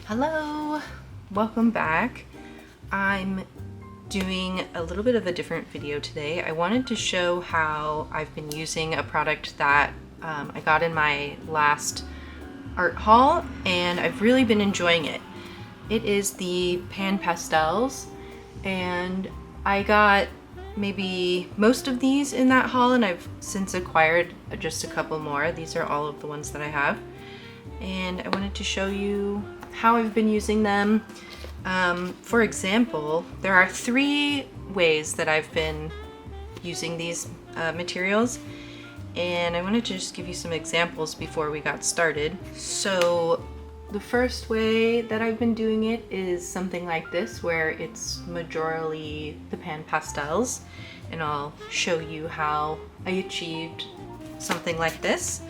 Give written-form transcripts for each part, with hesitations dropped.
Hello, welcome back. I'm doing a little bit of a different video today. I wanted to show how I've been using a product that I got in my last art haul, and I've really been enjoying it. It is the PanPastels, and I got maybe most of these in that haul, and I've since acquired just a couple more. These are all of the ones that I have, and I wanted to show you how I've been using them. For example, there are 3 ways that I've been using these materials, and I wanted to just give you some examples before we got started. So the first way that I've been doing it is something like this, where it's majorly the PanPastels, and I'll show you how I achieved something like this.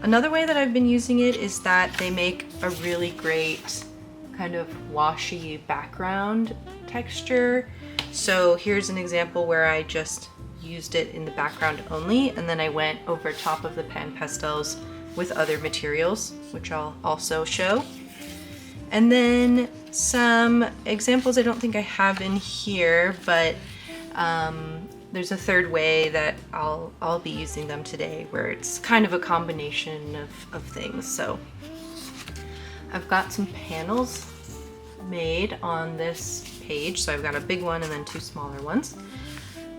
Another way that I've been using it is that they make a really great kind of washy background texture. So here's an example where I just used it in the background only, and then I went over top of the PanPastels with other materials, which I'll also show. And then some examples I don't think I have in here, but there's a third way that I'll be using them today, where it's kind of a combination of things. So I've got some panels made on this page. So I've got a big one and then 2 smaller ones.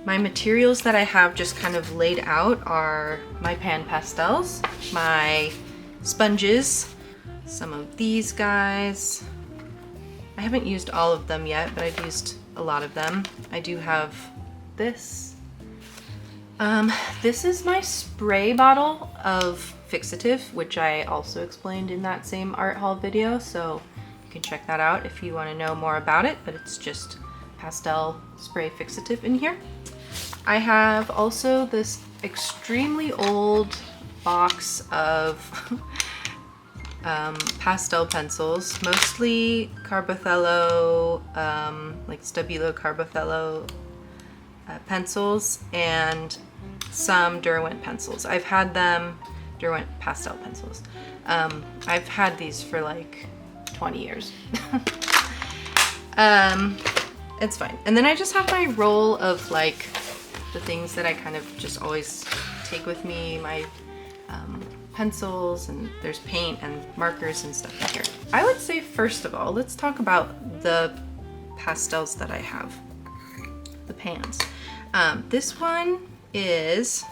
My materials that I have just kind of laid out are my PanPastels, my sponges, some of these guys. I haven't used all of them yet, but I've used a lot of them. I do have this. This is my spray bottle of fixative, which I also explained in that same art haul video, so you can check that out if you want to know more about it, but it's just pastel spray fixative in here. I have also this extremely old box of pastel pencils, mostly Carbothello, like Stabillo Carbothello pencils, and some Derwent pencils. I've had them, Derwent pastel pencils. I've had these for like 20 years. It's fine. And then I just have my roll of like the things that I kind of just always take with me, my pencils, and there's paint and markers and stuff in here. I would say first of all, let's talk about the pastels that I have, the pans. This one is,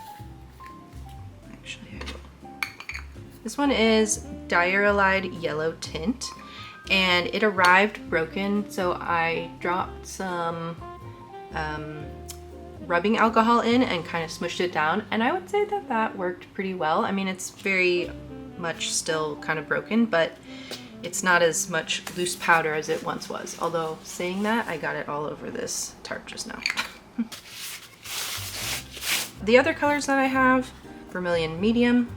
this one is diarylide yellow tint, and it arrived broken, so I dropped some rubbing alcohol in and kind of smushed it down, and I would say that that worked pretty well. I mean, it's very much still kind of broken, but it's not as much loose powder as it once was. Although saying that, I got it all over this tart just now. The other colors that I have: vermilion medium,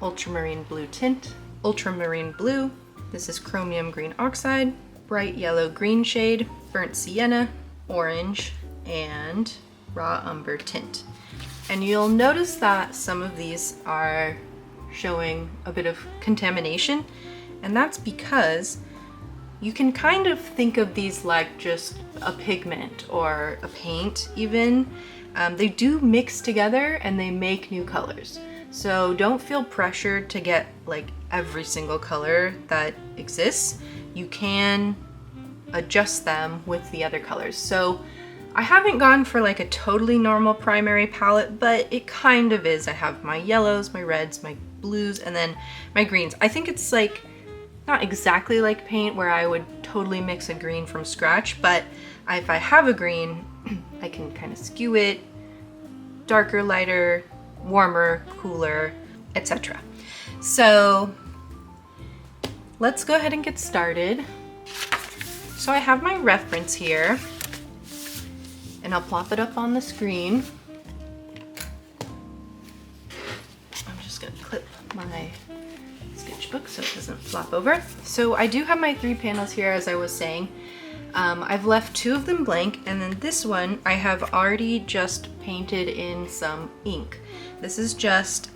ultramarine blue tint, ultramarine blue, this is chromium green oxide, bright yellow green shade, burnt sienna, orange, and raw umber tint. And you'll notice that some of these are showing a bit of contamination, and that's because you can kind of think of these like just a pigment or a paint even. They do mix together and they make new colors. So don't feel pressured to get like every single color that exists. You can adjust them with the other colors. So I haven't gone for like a totally normal primary palette, but it kind of is. I have my yellows, my reds, my blues, and then my greens. I think it's like not exactly like paint where I would totally mix a green from scratch, but if I have a green, I can kind of skew it, darker, lighter, warmer, cooler, etc. So let's go ahead and get started. So I have my reference here, and I'll plop it up on the screen. I'm just gonna clip my sketchbook so it doesn't flop over. So I do have my 3 panels here, as I was saying. I've left 2 of them blank, and then this one I have already just painted in some ink. This is just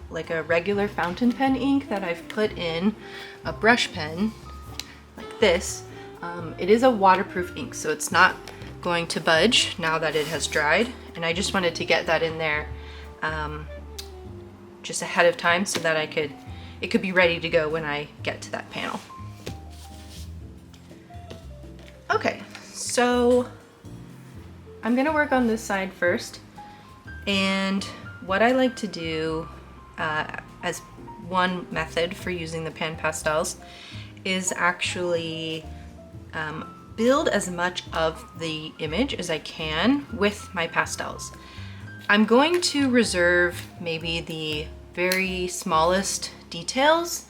like a regular fountain pen ink that I've put in a brush pen like this. It is a waterproof ink, so it's not going to budge now that it has dried. And I just wanted to get that in there just ahead of time so that it could be ready to go when I get to that panel. Okay, so I'm gonna work on this side first. And what I like to do as one method for using the PanPastels is actually build as much of the image as I can with my pastels. I'm going to reserve maybe the very smallest details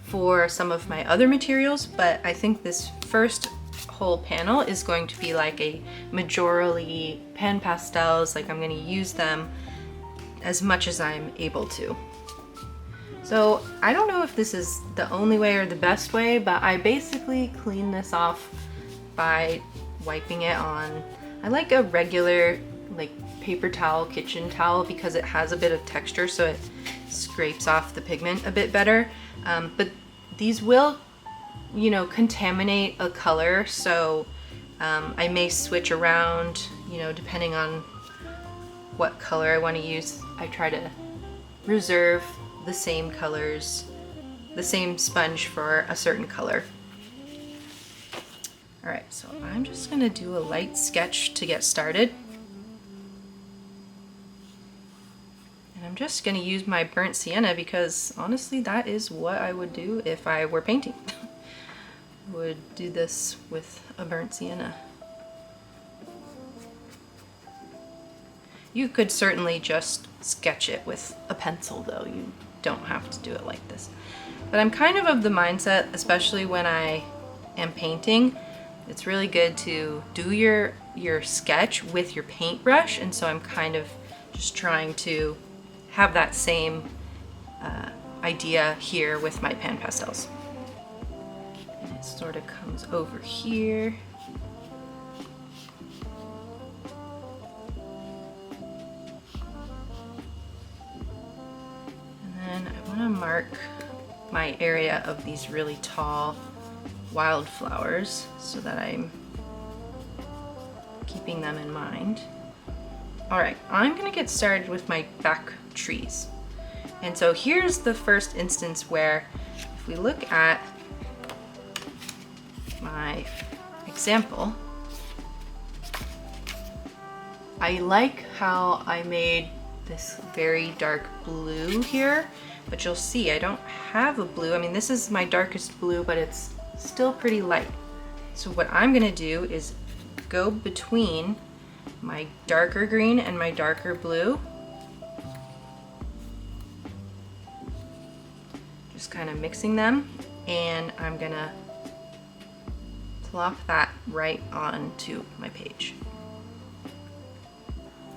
for some of my other materials, but I think this first whole panel is going to be like a majorly PanPastels. Like, I'm going to use them as much as I'm able to. So I don't know if this is the only way or the best way, but I basically clean this off by wiping it on, I like a regular like paper towel, kitchen towel, because it has a bit of texture, so it scrapes off the pigment a bit better. But these will, you know, contaminate a color, so I may switch around, you know, depending on what color I want to use. I try to reserve the same colors, the same sponge for a certain color. All right, so I'm just gonna do a light sketch to get started. And I'm just gonna use my burnt sienna because honestly, that is what I would do if I were painting. I would do this with a burnt sienna. You could certainly just sketch it with a pencil though. You don't have to do it like this. But I'm kind of the mindset, especially when I am painting, it's really good to do your sketch with your paintbrush, and so I'm kind of just trying to have that same idea here with my PanPastels. And it sort of comes over here. And then I want to mark my area of these really tall wildflowers so that I'm keeping them in mind. All right, I'm gonna get started with my back trees. And so here's the first instance where, if we look at my example, I like how I made this very dark blue here, but you'll see I don't have a blue. I mean, this is my darkest blue, but it's still pretty light. So what I'm gonna do is go between my darker green and my darker blue. Just kind of mixing them, and I'm gonna plop that right onto my page.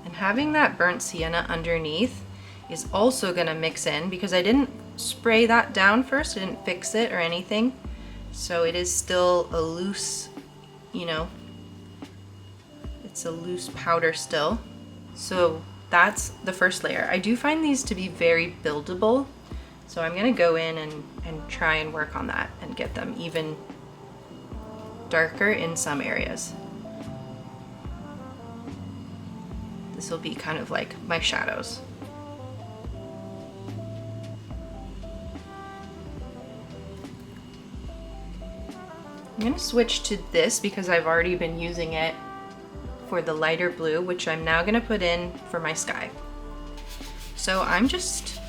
And having that burnt sienna underneath is also gonna mix in because I didn't spray that down first, I didn't fix it or anything. So it is still a loose, you know, it's a loose powder still. So that's the first layer. I do find these to be very buildable. So I'm gonna go in and try and work on that and get them even darker in some areas. This will be kind of like my shadows. I'm gonna switch to this because I've already been using it for the lighter blue, which I'm now gonna put in for my sky. So I'm just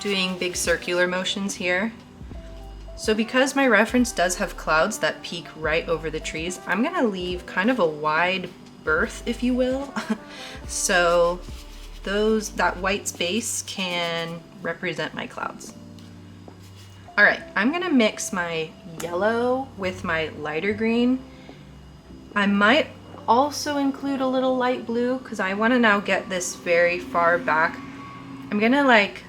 doing big circular motions here. So because my reference does have clouds that peek right over the trees, I'm gonna leave kind of a wide berth, if you will. So that white space can represent my clouds. All right, I'm gonna mix my yellow with my lighter green. I might also include a little light blue because I want to now get this very far back. I'm gonna like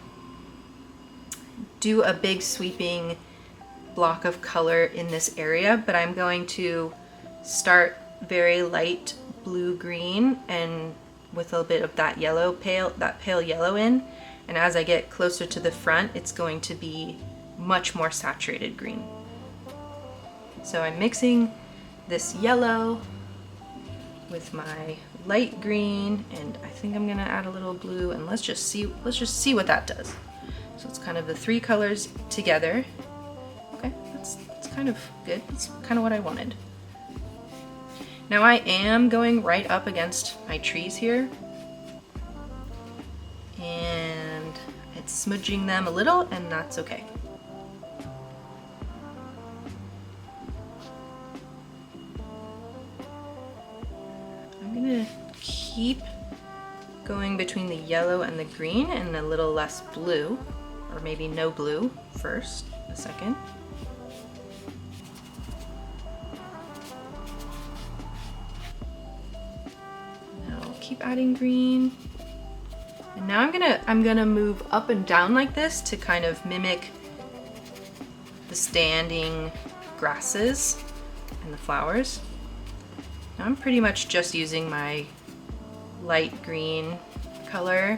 do a big sweeping block of color in this area, but I'm going to start very light blue green and with a bit of that yellow, that pale yellow in, and as I get closer to the front, it's going to be much more saturated green. So I'm mixing this yellow with my light green, and I think I'm gonna add a little blue, and let's just see what that does. So it's kind of the three colors together. Okay, that's kind of good. That's kind of what I wanted. Now I am going right up against my trees here, and it's smudging them a little, and that's okay. I'm gonna keep going between the yellow and the green and a little less blue, or maybe no blue first, a second. Keep adding green. And now I'm gonna move up and down like this to kind of mimic the standing grasses and the flowers. Now I'm pretty much just using my light green color.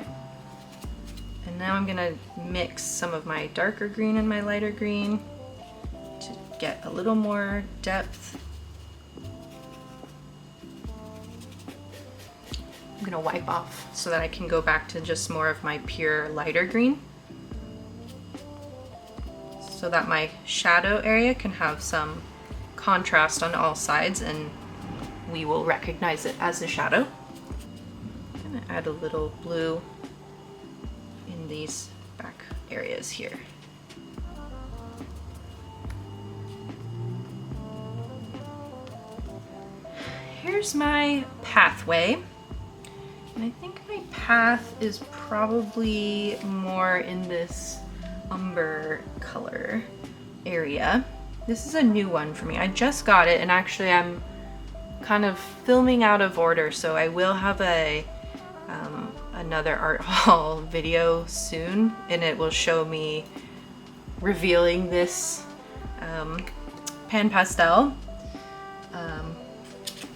And now I'm gonna mix some of my darker green and my lighter green to get a little more depth. I'm gonna wipe off so that I can go back to just more of my pure lighter green, so that my shadow area can have some contrast on all sides and we will recognize it as a shadow. I'm gonna add a little blue in these back areas here. Here's my pathway. And I think my path is probably more in this umber color area. This is a new one for me. I just got it, and actually I'm kind of filming out of order, so I will have another art haul video soon, and it will show me revealing this PanPastel.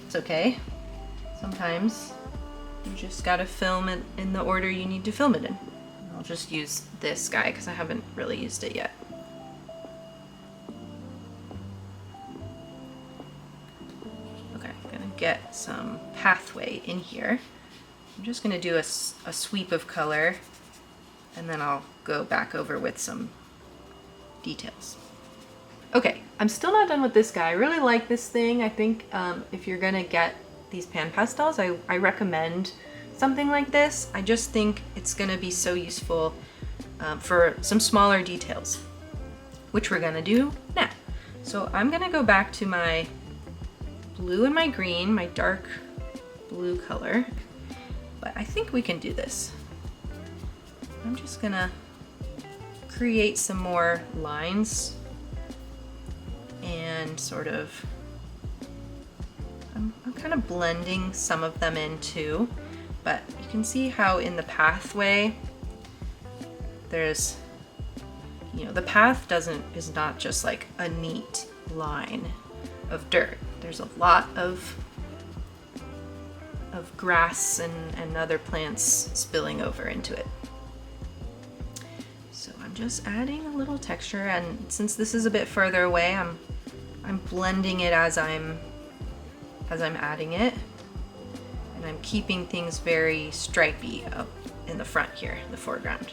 It's okay. Sometimes you just gotta film it in the order you need to film it in. I'll just use this guy because I haven't really used it yet. Okay, I'm gonna get some pathway in here. I'm just gonna do a sweep of color, and then I'll go back over with some details. Okay, I'm still not done with this guy. I really like this thing. I think if you're gonna get these PanPastels, I recommend something like this. I just think it's gonna be so useful for some smaller details, which we're gonna do now. So I'm gonna go back to my blue and my green, my dark blue color, but I think we can do this. I'm just gonna create some more lines and sort of I'm kind of blending some of them in too, but you can see how in the pathway there's, you know, the path is not just like a neat line of dirt. There's a lot of grass and other plants spilling over into it. So I'm just adding a little texture, and since this is a bit further away, I'm blending it as I'm adding it, and I'm keeping things very stripy up in the front here, in the foreground.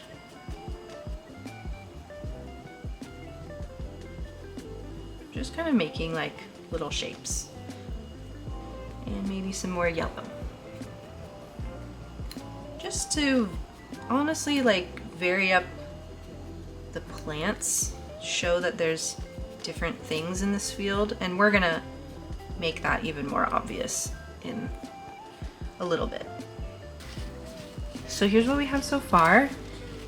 Just kind of making like little shapes, and maybe some more yellow. Just to honestly like vary up the plants, show that there's different things in this field, and we're gonna make that even more obvious in a little bit. So here's what we have so far,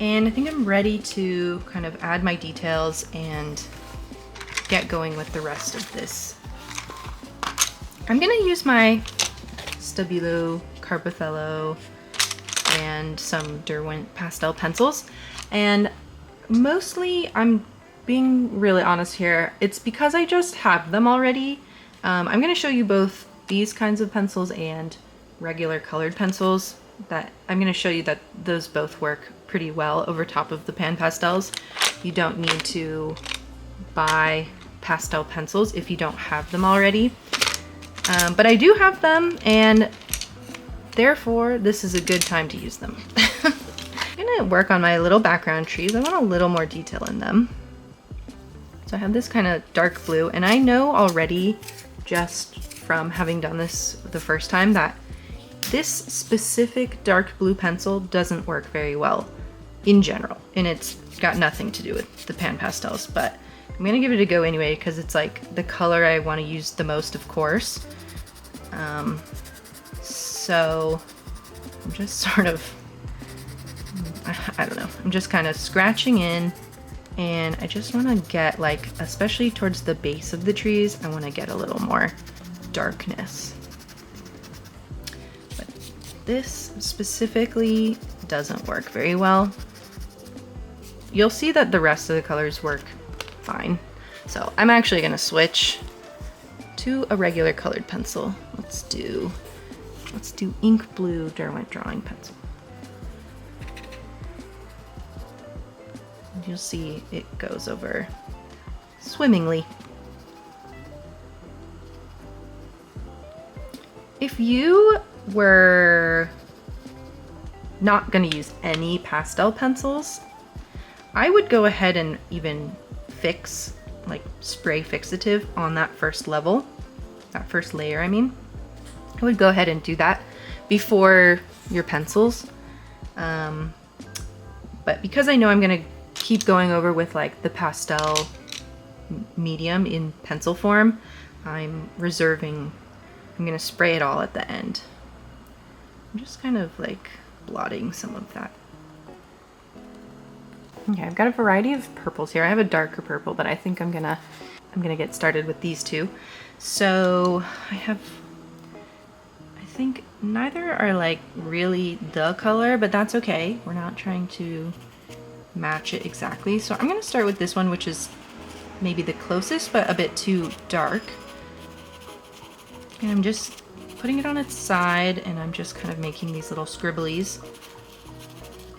and I think I'm ready to kind of add my details and get going with the rest of this. I'm gonna use my Stabillo, Carbothello, and some Derwent pastel pencils, and mostly, I'm being really honest here, it's because I just have them already. I'm going to show you both these kinds of pencils and regular colored pencils. That I'm going to show you that those both work pretty well over top of the PanPastels. You don't need to buy pastel pencils if you don't have them already. But I do have them, and therefore this is a good time to use them. I'm gonna work on my little background trees. I want a little more detail in them. So I have this kind of dark blue, and I know already just from having done this the first time that this specific dark blue pencil doesn't work very well in general, and it's got nothing to do with the PanPastels, but I'm gonna give it a go anyway because it's like the color I want to use the most, of course. So I'm just sort of, I don't know, I'm just kind of scratching in, and I just want to get, like, especially towards the base of the trees, I want to get a little more darkness. But this specifically doesn't work very well. You'll see that the rest of the colors work fine. So I'm actually going to switch to a regular colored pencil. Let's do ink blue Derwent Drawing pencil. And you'll see it goes over swimmingly. If you were not going to use any pastel pencils, I would go ahead and even fix, like spray fixative on that first level, that first layer, I mean. I would go ahead and do that before your pencils. But because I know I'm gonna keep going over with like the pastel medium in pencil form, I'm gonna spray it all at the end. I'm just kind of like blotting some of that. Okay, I've got a variety of purples here. I have a darker purple, but I think I'm gonna get started with these two. So I think neither are like really the color, but that's okay. We're not trying to match it exactly. So I'm gonna start with this one, which is maybe the closest, but a bit too dark. And I'm just putting it on its side, and I'm just kind of making these little scribblies.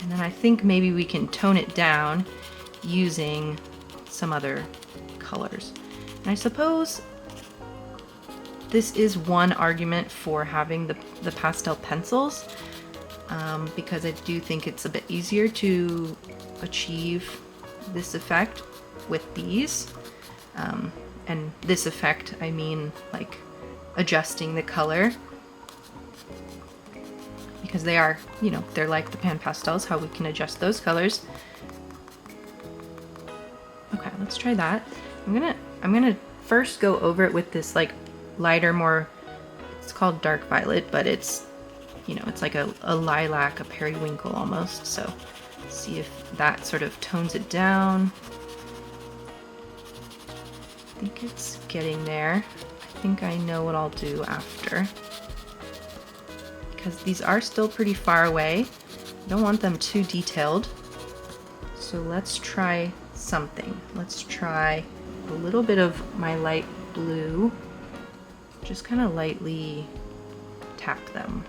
And then I think maybe we can tone it down using some other colors. And I suppose this is one argument for having the pastel pencils, because I do think it's a bit easier to achieve this effect with these. And this effect, I mean like adjusting the color, because they are, you know, they're like the PanPastels, how we can adjust those colors. Okay, let's try that. I'm gonna first go over it with this like lighter, more, it's called dark violet, but it's, you know, it's like a lilac, a periwinkle almost. So see if that sort of tones it down. I think it's getting there. I think I know what I'll do after, because these are still pretty far away. I don't want them too detailed. So let's try something. Let's try a little bit of my light blue. Just kind of lightly tap them.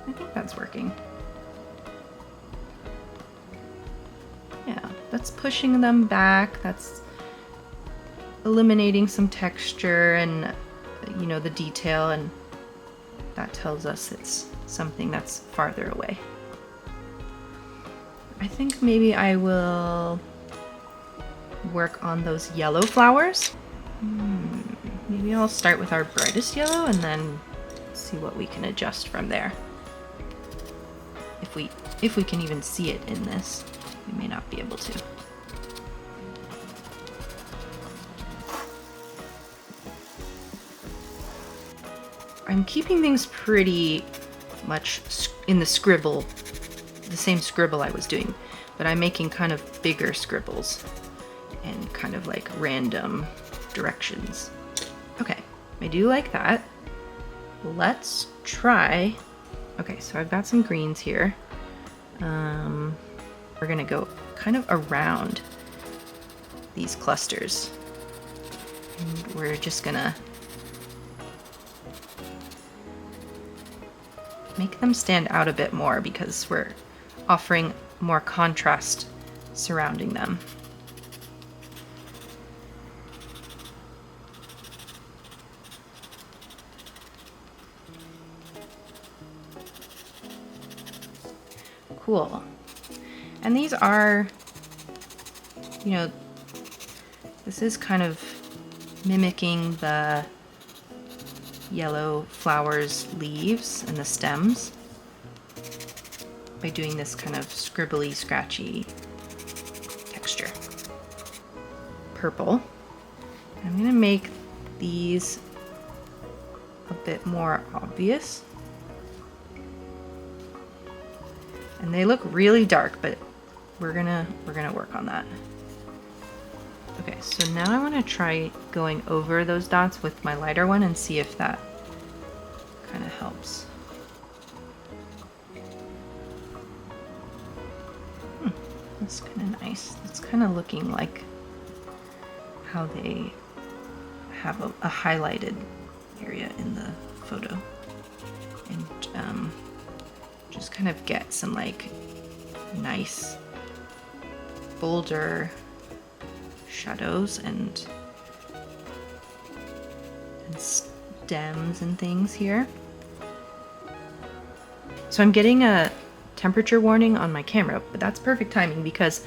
I think that's working. Yeah, that's pushing them back. That's eliminating some texture and, you know, the detail, and that tells us it's something that's farther away. I think maybe I will work on those yellow flowers. Maybe I'll start with our brightest yellow and then see what we can adjust from there. If we can even see it in this, we may not be able to. I'm keeping things pretty much in the scribble, the same scribble I was doing, but I'm making kind of bigger scribbles and kind of like random directions. Okay, I do like that. Let's try, okay, so I've got some greens here. We're gonna go kind of around these clusters. And we're just gonna make them stand out a bit more because we're offering more contrast surrounding them. Cool. And these are, you know, this is kind of mimicking the yellow flowers leaves and the stems by doing this kind of scribbly, scratchy texture. Purple. I'm gonna make these a bit more obvious. And they look really dark, but we're gonna work on that. Okay, so now I want to try going over those dots with my lighter one and see if that kind of helps. That's kind of nice. It's kind of looking like how they have a highlighted area in the photo. And just kind of get some like nice bolder shadows and stems and things here. So I'm getting a temperature warning on my camera, but that's perfect timing because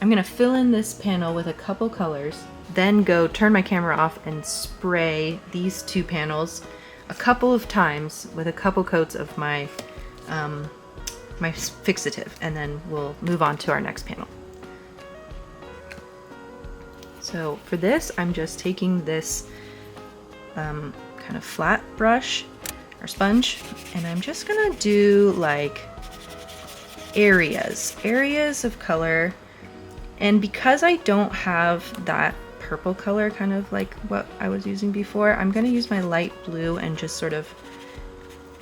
I'm gonna fill in this panel with a couple colors, then go turn my camera off and spray these two panels a couple of times with a couple coats of my my fixative, and then we'll move on to our next panel. So for this, I'm just taking this kind of flat brush or sponge, and I'm just gonna do like areas of color. And because I don't have that purple color, kind of like what I was using before, I'm gonna use my light blue and just sort of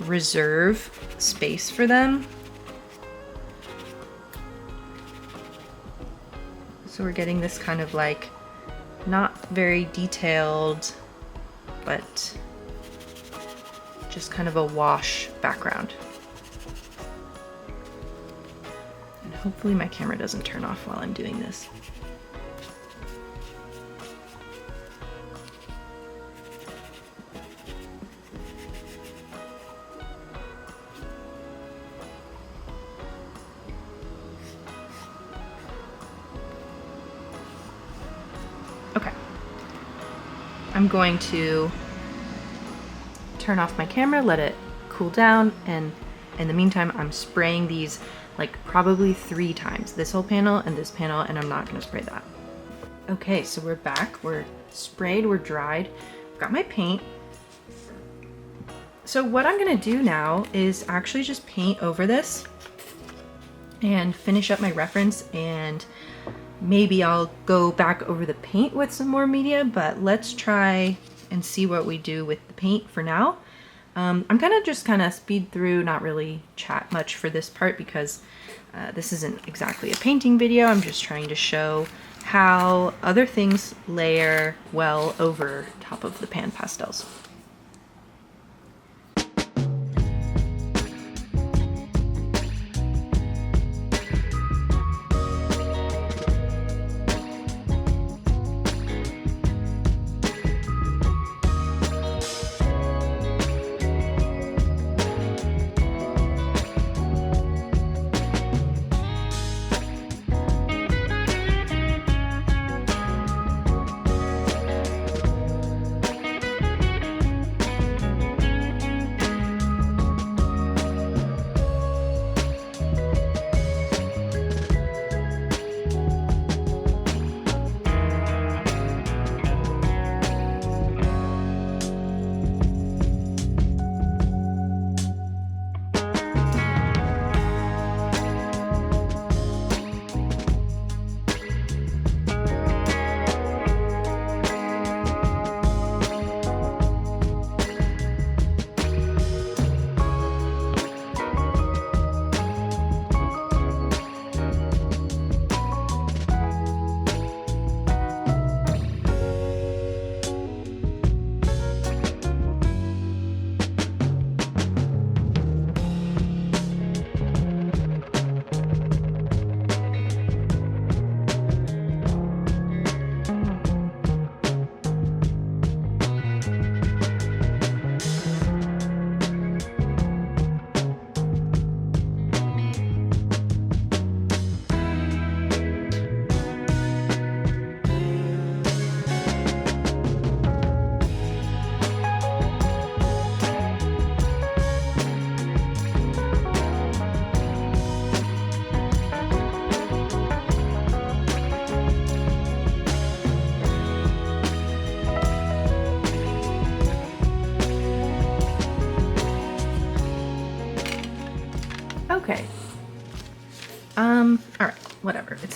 reserve space for them. So we're getting this kind of like not very detailed, but just kind of a wash background. And hopefully my camera doesn't turn off while I'm doing this. Okay, I'm going to turn off my camera, let it cool down, and in the meantime I'm spraying these like probably 3 times, this whole panel and this panel, and I'm not going to spray that. Okay, so we're back, we're sprayed, we're dried, I've got my paint. So what I'm going to do now is actually just paint over this and finish up my reference, and maybe I'll go back over the paint with some more media, but let's try and see what we do with the paint for now. I'm gonna just kind of speed through, not really chat much for this part because this isn't exactly a painting video. I'm just trying to show how other things layer well over top of the pan pastels.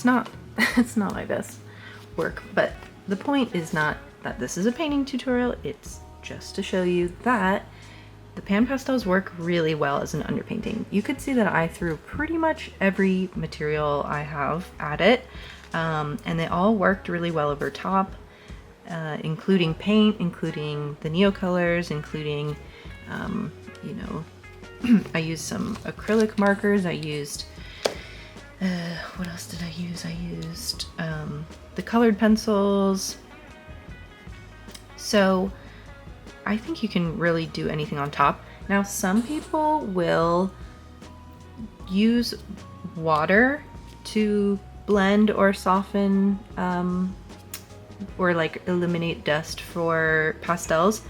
not it's not my best work, but the point is not that this is a painting tutorial. It's just to show you that the PanPastels work really well as an underpainting. You could see that I threw pretty much every material I have at it, and they all worked really well over top, including paint, including the neo colors, including, you know, I used some acrylic markers. I used, what else did I use? I used the colored pencils. So I think you can really do anything on top. Now, some people will use water to blend or soften or like eliminate dust for pastels.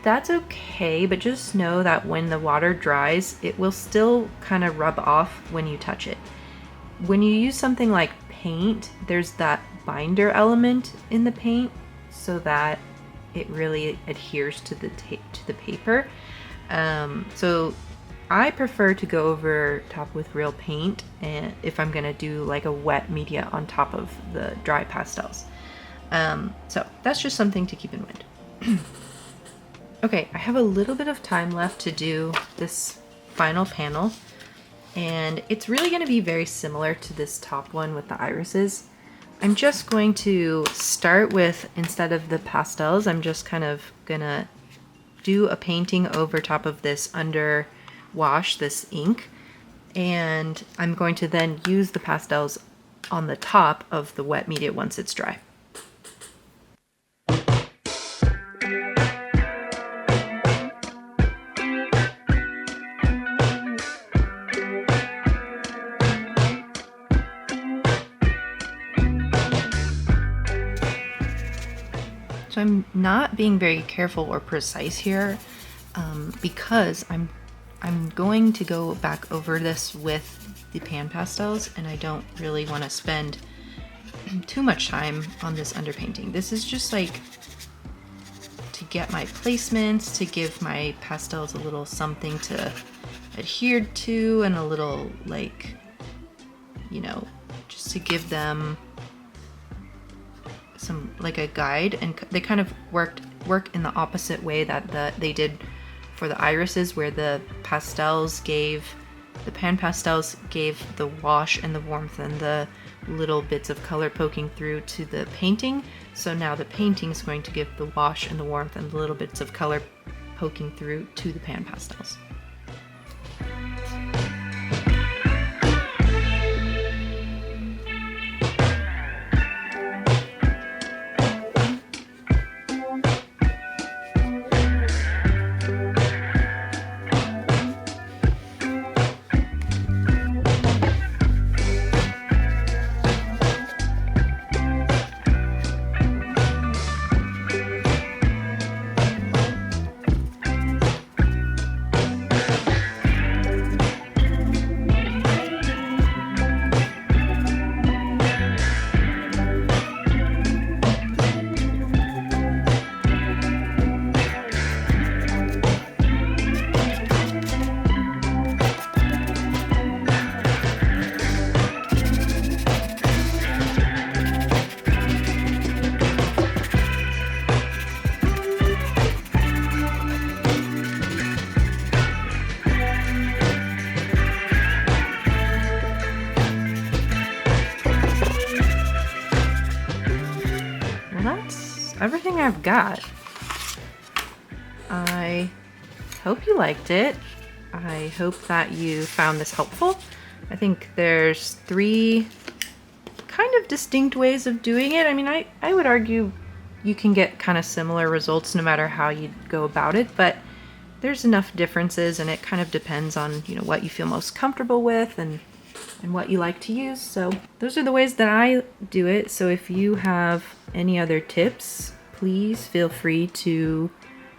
That's okay, but just know that when the water dries, it will still kind of rub off when you touch it. When you use something like paint, there's that binder element in the paint so that it really adheres to the paper. So I prefer to go over top with real paint, and if I'm gonna do like a wet media on top of the dry pastels. So that's just something to keep in mind. Okay, I have a little bit of time left to do this final panel, and it's really going to be very similar to this top one with the irises. I'm just going to start with, instead of the pastels, I'm just kind of gonna do a painting over top of this under wash, this ink, and I'm going to then use the pastels on the top of the wet media once it's dry. So I'm not being very careful or precise here because I'm going to go back over this with the PanPastels, and I don't really want to spend too much time on this underpainting. This is just like to get my placements, to give my pastels a little something to adhere to, and a little, like, you know, just to give them some, like, a guide. And they kind of work in the opposite way that they did for the irises, where the PanPastels gave the wash and the warmth and the little bits of color poking through to the painting. So now the painting is going to give the wash and the warmth and the little bits of color poking through to the PanPastels. Everything I've got. I hope you liked it. I hope that you found this helpful. I think there's 3 kind of distinct ways of doing it. I mean, I would argue you can get kind of similar results no matter how you go about it, but there's enough differences, and it kind of depends on, you know, what you feel most comfortable with and what you like to use. So those are the ways that I do it. So if you have any other tips, please feel free to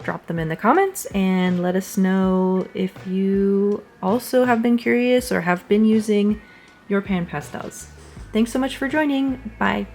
drop them in the comments and let us know if you also have been curious or have been using your PanPastels. Thanks so much for joining. Bye.